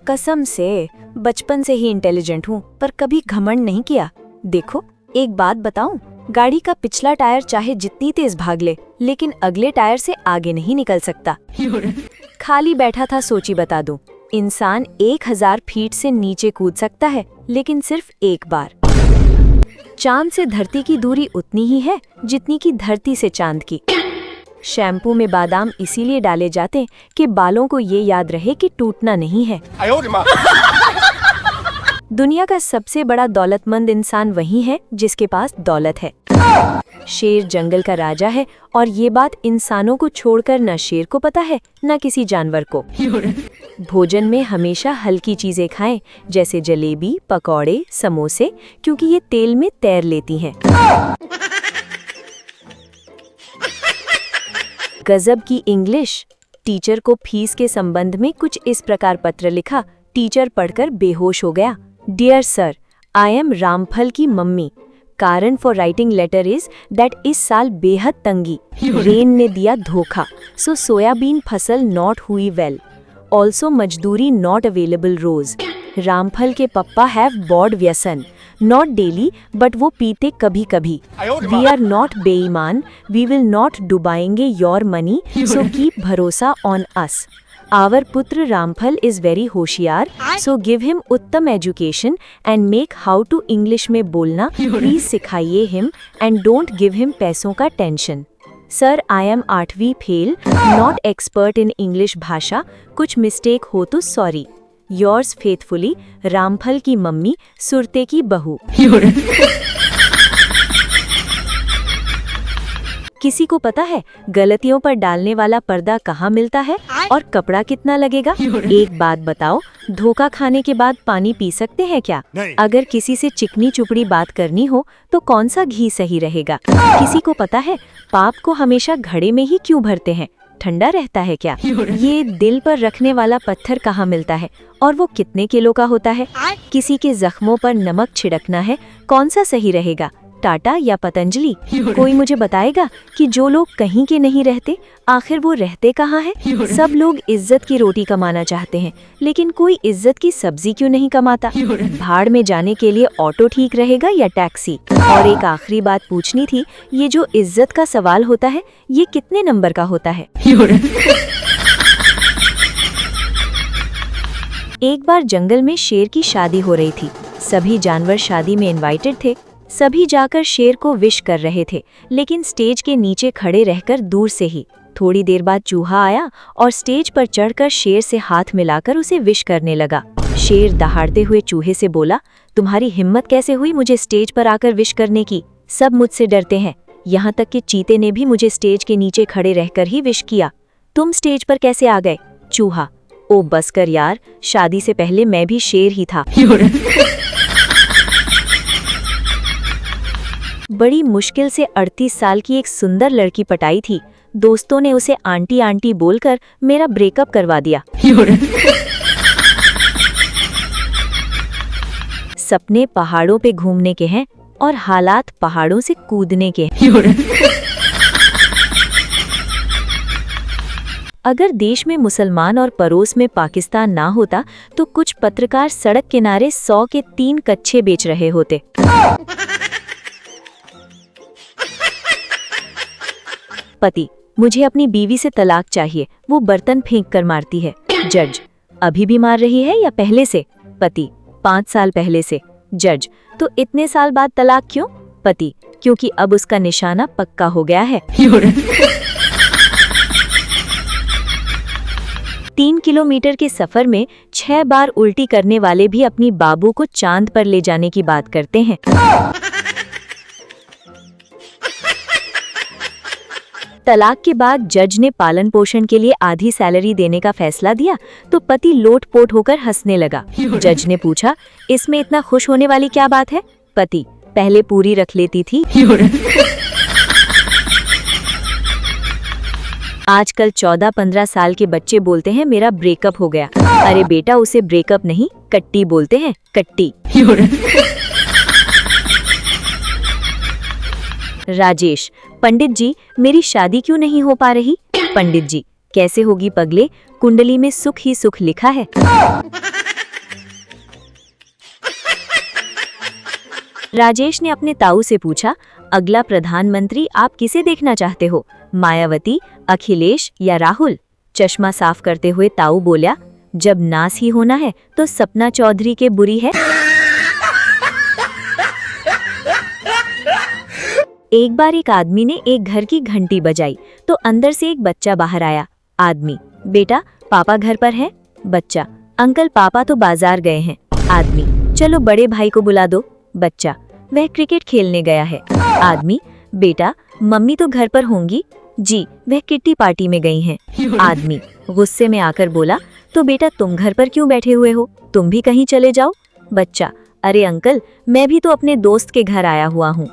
कसम से बचपन से ही इंटेलिजेंट हूँ, पर कभी घमंड नहीं किया। देखो, एक बात बताऊं, गाड़ी का पिछला टायर चाहे जितनी तेज भाग ले, लेकिन अगले टायर से आगे नहीं निकल सकता। खाली बैठा था, सोची बता दूं, इंसान 1000 फीट से नीचे कूद सकता है, लेकिन सिर्फ एक बार। चांद से धरती की दूरी उतनी ही है जितनी की धरती से चांद की। शैम्पू में बादाम इसीलिए डाले जाते कि बालों को ये याद रहे कि टूटना नहीं है। दुनिया का सबसे बड़ा दौलतमंद इंसान वही है जिसके पास दौलत है। शेर जंगल का राजा है, और ये बात इंसानों को छोड़कर न शेर को पता है न किसी जानवर को। भोजन में हमेशा हल्की चीजें खाएं, जैसे जलेबी, पकौड़े, समोसे, क्योंकि ये तेल में तैर लेती हैं। गजब की इंग्लिश। टीचर को फीस के संबंध में कुछ इस प्रकार पत्र लिखा। टीचर पढ़कर बेहोश हो गया। Dear sir, I am Ramphal की मम्मी। कारण for writing letter is that इस साल बेहद तंगी, रेन ने दिया धोखा, सो सोयाबीन फसल नॉट हुई वेल, ऑल्सो मजदूरी नॉट अवेलेबल रोज। रामफल के पप्पा हैव बॉड व्यसन, नॉट डेली बट वो पीते कभी कभी। वी आर नॉट बेईमान, वी विल नॉट डुबाएंगे योर मनी, सो कीप भरोसा ऑन अस। आवर पुत्र रामफल इज वेरी होशियार, सो गिव हिम उत्तम education and make how to English में बोलना प्लीज सिखाइए him, and don't give him पैसों का टेंशन। सर, आई एम 8वीं fail, not expert in English भाषा, कुछ मिस्टेक हो तो सॉरी। योर्स फेथफुली, रामफल की मम्मी, सुरते की बहू। किसी को पता है गलतियों पर डालने वाला पर्दा कहाँ मिलता है और कपड़ा कितना लगेगा? एक बात बताओ, धोखा खाने के बाद पानी पी सकते हैं क्या? अगर किसी से चिकनी चुपड़ी बात करनी हो तो कौन सा घी सही रहेगा? किसी को पता है पाप को हमेशा घड़े में ही क्यों भरते हैं? ठंडा रहता है क्या? ये दिल पर रखने वाला पत्थर कहाँ मिलता है और वो कितने किलो का होता है? किसी के जख्मों पर नमक छिड़कना है, कौन सा सही रहेगा, टाटा या पतंजलि? कोई मुझे बताएगा कि जो लोग कहीं के नहीं रहते, आखिर वो रहते कहाँ हैं? सब लोग इज्जत की रोटी कमाना चाहते हैं, लेकिन कोई इज्जत की सब्जी क्यों नहीं कमाता? भाड़ में जाने के लिए ऑटो ठीक रहेगा या टैक्सी? और एक आखिरी बात पूछनी थी, ये जो इज्जत का सवाल होता है, ये कितने नंबर का होता है? एक बार जंगल में शेर की शादी हो रही थी। सभी जानवर शादी में इनवाइटेड थे। सभी जाकर शेर को विश कर रहे थे, लेकिन स्टेज के नीचे खड़े रहकर दूर से ही। थोड़ी देर बाद चूहा आया और स्टेज पर चढ़कर शेर से हाथ मिलाकर उसे विश करने लगा। शेर दहाड़ते हुए चूहे से बोला, तुम्हारी हिम्मत कैसे हुई मुझे स्टेज पर आकर विश करने की? सब मुझसे डरते हैं, यहाँ तक कि चीते ने भी मुझे स्टेज के नीचे खड़े रहकर ही विश किया। तुम स्टेज पर कैसे आ गए? चूहा, ओ बस कर यार, शादी से पहले मैं भी शेर ही था। बड़ी मुश्किल से 38 साल की एक सुंदर लड़की पटाई थी। दोस्तों ने उसे आंटी आंटी बोलकर मेरा ब्रेकअप करवा दिया। सपने पहाड़ों पे घूमने के हैं और हालात पहाड़ों से कूदने के हैं। अगर देश में मुसलमान और पड़ोस में पाकिस्तान ना होता तो कुछ पत्रकार सड़क किनारे 100 के 3 कच्छे बेच रहे होते। पति, मुझे अपनी बीवी से तलाक चाहिए, वो बर्तन फेंक कर मारती है। जज, अभी भी मार रही है या पहले से? पति, 5 साल पहले से। जज, तो इतने साल बाद तलाक क्यों? पति, क्योंकि अब उसका निशाना पक्का हो गया है। 3 किलोमीटर के सफर में 6 बार उल्टी करने वाले भी अपनी बाबू को चांद पर ले जाने की बात करते हैं। तलाक के बाद जज ने पालन पोषण के लिए आधी सैलरी देने का फैसला दिया तो पति लोटपोट होकर हंसने लगा। जज ने पूछा, इसमें इतना खुश होने वाली क्या बात है? पति, पहले पूरी रख लेती थी। आजकल 14-15 साल के बच्चे बोलते हैं मेरा ब्रेकअप हो गया। अरे बेटा, उसे ब्रेकअप नहीं, कट्टी बोलते हैं, कट्टी। राजेश, पंडित जी, मेरी शादी क्यों नहीं हो पा रही? पंडित जी, कैसे होगी पगले, कुंडली में सुख ही सुख लिखा है। राजेश ने अपने ताऊ से पूछा, अगला प्रधानमंत्री आप किसे देखना चाहते हो, मायावती, अखिलेश या राहुल? चश्मा साफ करते हुए ताऊ बोला, जब नास ही होना है तो सपना चौधरी के बुरी है। एक बार एक आदमी ने एक घर की घंटी बजाई तो अंदर से एक बच्चा बाहर आया। आदमी, बेटा पापा घर पर है? बच्चा, अंकल पापा तो बाजार गए हैं। आदमी, चलो बड़े भाई को बुला दो। बच्चा, वह क्रिकेट खेलने गया है। आदमी, बेटा मम्मी तो घर पर होंगी? जी, वह किट्टी पार्टी में गई हैं। आदमी गुस्से में आकर बोला, तो बेटा तुम घर पर क्यों बैठे हुए हो, तुम भी कहीं चले जाओ। बच्चा, अरे अंकल मैं भी तो अपने दोस्त के घर आया हुआ हूँ।